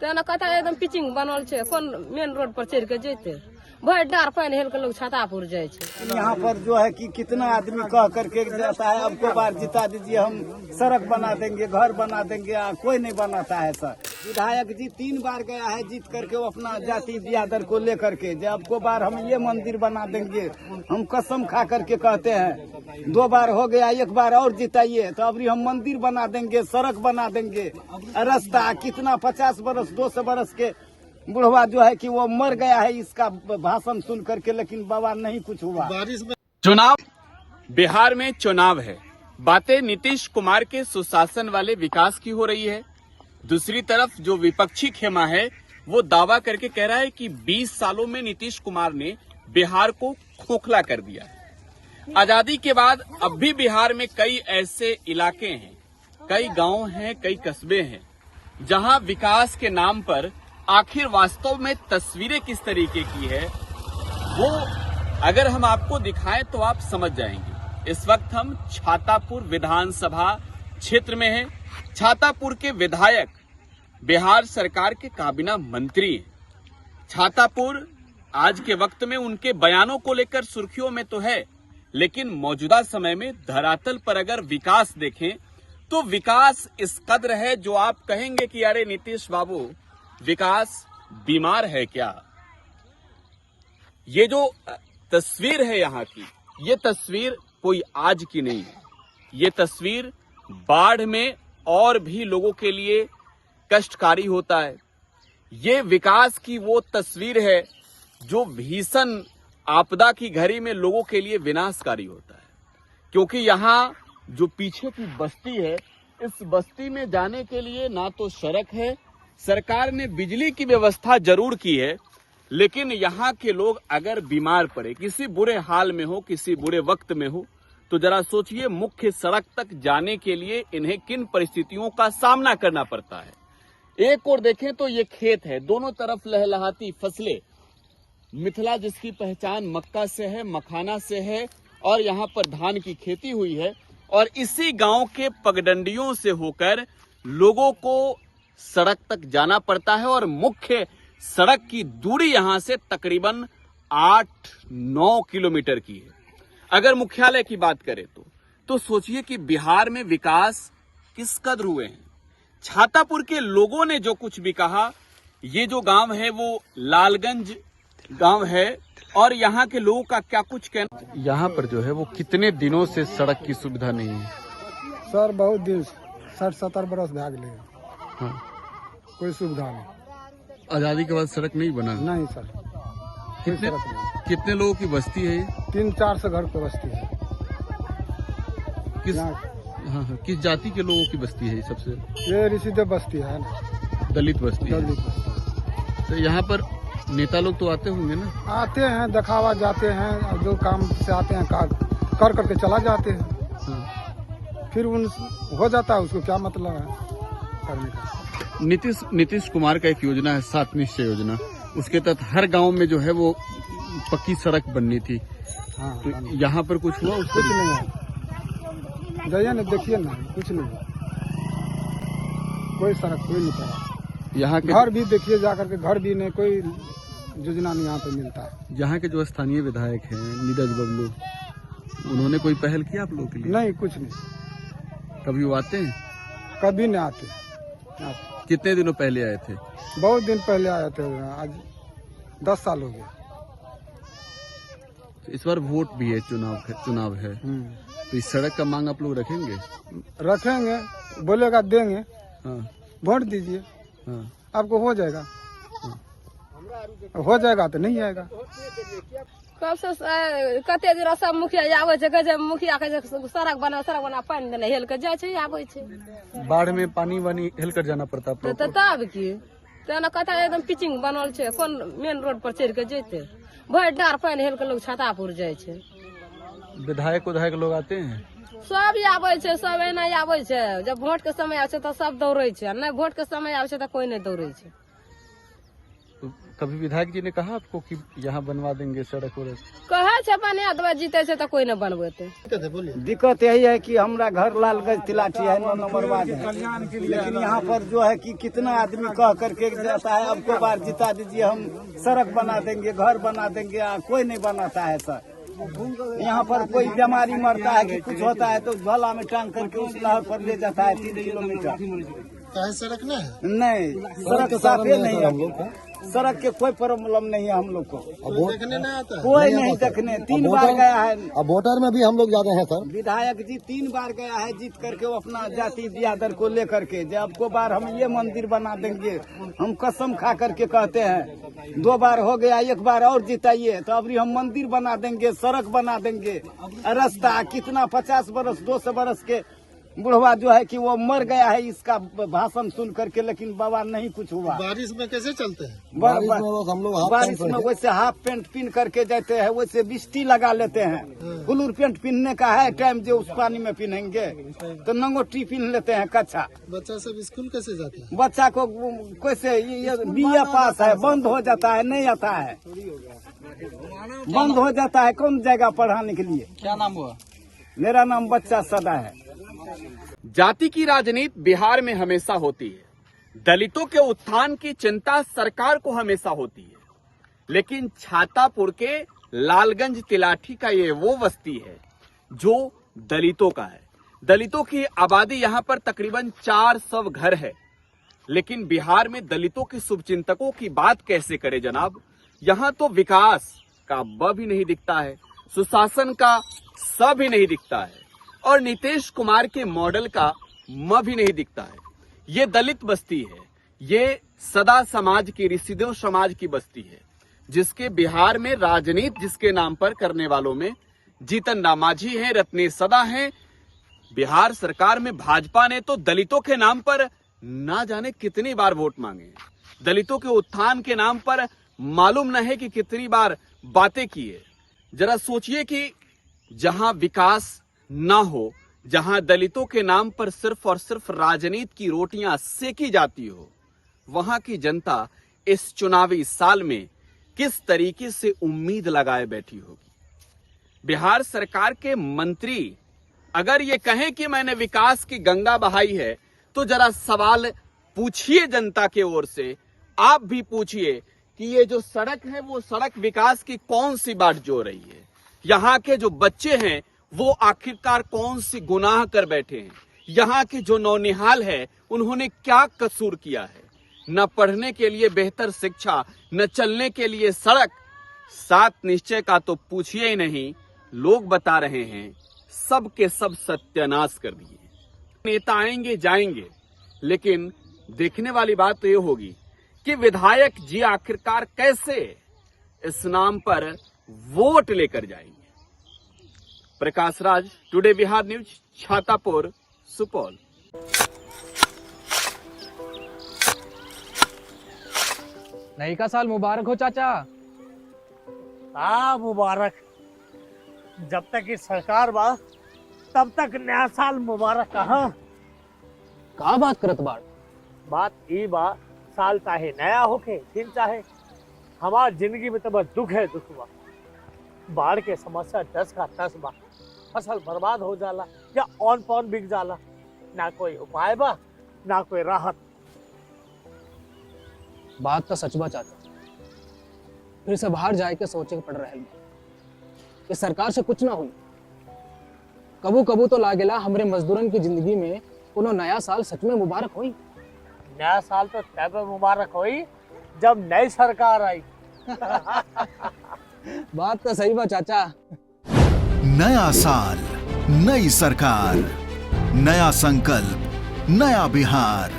तेना कहता एकदम पिचिंग बनल छे, कौन मेन रोड पर चढ़ के जेते। भर डार पानी हेल के लोग छातापुर जाए छे। यहाँ पर जो है कि कितना आदमी कह करके जाता है, अब को बार जिता दीजिए, हम सड़क बना देंगे, घर बना देंगे, कोई नहीं बनाता है सर। विधायक जी 3 बार गया है जीत करके, वो अपना जाति बिरादर को लेकर के, जब अब को बार हम ये मंदिर बना देंगे, हम कसम खा करके कहते हैं। 2 बार हो गया, 1 बार और जिताइए तो अभी हम मंदिर बना देंगे, सड़क बना देंगे, रास्ता। कितना 50 बरस 200 बरस के बुढ़वा जो है कि वो मर गया है इसका भाषण सुन करके, लेकिन बाबा नहीं कुछ हुआ। चुनाव, बिहार में चुनाव है, बातें नीतीश कुमार के सुशासन वाले विकास की हो रही है। दूसरी तरफ जो विपक्षी खेमा है वो दावा करके कह रहा है कि 20 सालों में नीतीश कुमार ने बिहार को खोखला कर दिया है। आजादी के बाद अब भी बिहार में कई ऐसे इलाके हैं, कई गांव हैं, कई कस्बे हैं जहां विकास के नाम पर आखिर वास्तव में तस्वीरें किस तरीके की है वो अगर हम आपको दिखाएं तो आप समझ जाएंगे। इस वक्त हम छातापुर विधानसभा क्षेत्र में हैं। छातापुर के विधायक बिहार सरकार के काबीना मंत्री हैं। छातापुर आज के वक्त में उनके बयानों को लेकर सुर्खियों में तो है, लेकिन मौजूदा समय में धरातल पर अगर विकास देखें तो विकास इस कदर है जो आप कहेंगे कि अरे नीतीश बाबू विकास बीमार है क्या। ये जो तस्वीर है यहाँ की, ये तस्वीर कोई आज की नहीं है। ये तस्वीर बाढ़ में और भी लोगों के लिए कष्टकारी होता है। ये विकास की वो तस्वीर है जो भीषण आपदा की घड़ी में लोगों के लिए विनाशकारी होता है। क्योंकि यहाँ जो पीछे की बस्ती है, इस बस्ती में जाने के लिए ना तो सड़क है, सरकार ने बिजली की व्यवस्था जरूर की है, लेकिन यहाँ के लोग अगर बीमार पड़े, किसी बुरे हाल में हो, किसी बुरे वक्त में हो, तो जरा सोचिए मुख्य सड़क तक जाने के लिए इन्हें किन परिस्थितियों का सामना करना पड़ता है। एक और देखें तो ये खेत है, दोनों तरफ लहलहाती फसलें। मिथिला जिसकी पहचान मक्का से है, मखाना से है, और यहाँ पर धान की खेती हुई है। और इसी गांव के पगडंडियों से होकर लोगों को सड़क तक जाना पड़ता है, और मुख्य सड़क की दूरी यहां से तकरीबन 8-9 किलोमीटर की है। अगर मुख्यालय की बात करें तो सोचिए कि बिहार में विकास किस कदर हुए हैं। छातापुर के लोगों ने जो कुछ भी कहा, ये जो गांव है वो लालगंज गांव है, और यहाँ के लोगों का क्या कुछ कहना। यहाँ पर जो है वो कितने दिनों से सड़क की सुविधा नहीं है सर? बहुत दिन, 60-70 बरस भाग ले। हाँ। कोई सुविधा नहीं। आजादी के बाद सड़क नहीं बना? नहीं सर, कितने लोगों की बस्ती है? 300-400 घर की बस्ती है। किस जाति के लोगों की बस्ती है? सबसे ये ऋषिदेव बस्ती है ना, दलित बस्ती है। तो यहाँ पर नेता लोग तो आते होंगे ना? आते हैं, दिखावा जाते हैं, जो काम से आते हैं कर करके चला जाते हैं। हाँ। फिर उन हो जाता है, उसको क्या मतलब है करने का। नीतीश कुमार का एक योजना है 7 निश्चय योजना, उसके तहत हर गांव में जो है वो पक्की सड़क बननी थी। हाँ, तो यहाँ पर कुछ हुआ? कुछ नहीं है, जाइए ना देखिए ना, कुछ नहीं, कोई सड़क कोई नहीं पड़ा। यहाँ के घर भी देखिए जाकर के, घर भी नहीं, कोई योजना नहीं यहाँ पे मिलता है। यहाँ के जो स्थानीय विधायक हैं नीरज बबलू, उन्होंने कोई पहल किया आप लोगों के लिए? नहीं, कुछ नहीं। कभी वो आते हैं? कभी नहीं आते। कितने दिनों पहले आए थे? बहुत दिन पहले आए थे, आज 10 साल हो गए। इस बार वोट भी है, चुनाव है, तो इस सड़क का मांग आप लोग रखेंगे? रखेंगे, बोलेगा देंगे। हाँ। वोट दीजिए। हाँ। आपको हो जाएगा। हाँ। हो जाएगा तो नहीं आएगा। कब से कते दिन सब मुखिया आवे छे, कहे मुखिया कहे सड़क बना पानी देना हेल के जाए छे, आवे छे। बाढ़ में पानी वानी हेल कर जाना पड़ता है। तो तब की तेना कहता एकदम पिचिंग बनल छे, कौन मेन रोड पर चढ़ के जेते। भर डार पानी हेल के लोग छातापुर जाए छे। विधायक लोग आते हैं, सब आवे छे, सब एना आवे छे। जब वोट के समय आवे छे तो सब दौड़े छे, नहीं वोट के समय आवे छे तो कोई नहीं दौड़े छे। तो कभी विधायक जी ने कहा आपको कि यहाँ बनवा देंगे सड़क वड़क? कहे छे बने दबा जीते छे तो कोई न बनबेते। दिक्कत यही है कि हमारा घर लालगंज तिलाठी है, 9 नंबर वार्ड है, लेकिन यहाँ पर जो है कि कितना आदमी कह करके जाता है हमको बार जिता दीजिए, हम सड़क बना देंगे, घर बना देंगे, कोई नहीं बनाता है सर। यहाँ पर कोई बीमारी मरता है कि कुछ होता है तो झोला में टांग करके उस नहर पर ले जाता है 3 किलोमीटर। सड़क ना है? नहीं, सड़क साफे नहीं है, सड़क के कोई प्रॉब्लम नहीं है हम लोग को। देखने नहीं आता, कोई नहीं देखने। 3 बार गया है, अब वोटर में भी हम लोग ज्यादा हैं सर। विधायक जी 3 बार गया है जीत करके वो अपना जाति बिरादर को लेकर के, जब को बार हम ये मंदिर बना देंगे, हम कसम खा करके कहते हैं। 2 बार हो गया, 1 बार और जिताइए तो अभी हम मंदिर बना देंगे, सड़क बना देंगे, रास्ता कितना 50 बरस 200 बरस के बुढ़वा जो है कि वो मर गया है इसका भाषण सुन करके, लेकिन बाबा नहीं कुछ हुआ। बारिश में कैसे चलते हैं? बारिश हम लोग बारिश में वैसे हाफ पैंट पहन करके जाते हैं, वैसे बिस्टी लगा लेते हैं। फुलूर पैंट पहनने का है टाइम, जो उस पानी में पहनेंगे तो नंगोटी पहन लेते हैं कच्छा। बच्चा सब स्कूल कैसे जाते हैं? बच्चा को कैसे BA पास है, बंद हो जाता है, नहीं आता है, बंद हो जाता है, कौन जाएगा पढ़ाने के लिए? क्या नाम हुआ? मेरा नाम बच्चा सदा है। जाति की राजनीति बिहार में हमेशा होती है, दलितों के उत्थान की चिंता सरकार को हमेशा होती है, लेकिन छातापुर के लालगंज तिलाठी का ये वो बस्ती है जो दलितों का है। दलितों की आबादी यहाँ पर तकरीबन 400 घर है, लेकिन बिहार में दलितों के शुभचिंतकों की बात कैसे करें जनाब। यहाँ तो विकास का ब भी नहीं दिखता है, सुशासन का स भी नहीं दिखता है, और नीतीश कुमार के मॉडल का म भी नहीं दिखता है। ये दलित बस्ती है, ये सदा समाज की, ऋषिदेव समाज की बस्ती है, जिसके बिहार में राजनीति जिसके नाम पर करने वालों में जीतन राम मांझी हैं, रत्नेश सदा हैं। बिहार सरकार में भाजपा ने तो दलितों के नाम पर ना जाने कितनी बार वोट मांगे, दलितों के उत्थान के नाम पर मालूम न है कि कितनी बार बातें की है। जरा सोचिए कि जहां विकास ना हो, जहां दलितों के नाम पर सिर्फ और सिर्फ राजनीति की रोटियां सेकी जाती हो, वहां की जनता इस चुनावी साल में किस तरीके से उम्मीद लगाए बैठी होगी। बिहार सरकार के मंत्री अगर ये कहें कि मैंने विकास की गंगा बहाई है, तो जरा सवाल पूछिए जनता के ओर से, आप भी पूछिए कि ये जो सड़क है वो सड़क विकास की कौन सी बात जो रही है। यहाँ के जो बच्चे हैं वो आखिरकार कौन सी गुनाह कर बैठे हैं। यहाँ के जो नौनिहाल है उन्होंने क्या कसूर किया है। न पढ़ने के लिए बेहतर शिक्षा, न चलने के लिए सड़क, 7 निश्चय का तो पूछिए ही नहीं। लोग बता रहे हैं सब के सब सत्यानाश कर दिए। नेता आएंगे जाएंगे, लेकिन देखने वाली बात तो ये होगी कि विधायक जी आखिरकार कैसे इस नाम पर वोट लेकर जाएंगे। Prakash Raj, today Bihar news, Chhatapur, Supaul. नई का साल मुबारक हो चाचा। मुबारक। जब तक इस सरकार बा तब तक नया साल मुबारक कहाँ। का बात करत बाड़? बात ई बा, साल चाहे नया होके दिन चाहे, हमार जिंदगी में तो बस दुख है, दुख बा। बाढ़ के समस्या 10 का 10 बा, फसल बर्बाद हो जाला या ऑन पॉन बिक जाला, ना कोई उपाय बा ना कोई राहत। बात तो सच बा चाचा, फिर से बाहर जाए के सोचे के पड़ रहे कि सरकार से कुछ ना हुई। कबू कबू तो लागेला हमरे मजदूरन की जिंदगी में कोनो नया साल सच में मुबारक हुई। नया साल तो तब मुबारक हुई जब नई सरकार आई। बात तो सही बा चाचा। नया साल, नई सरकार, नया संकल्प, नया बिहार।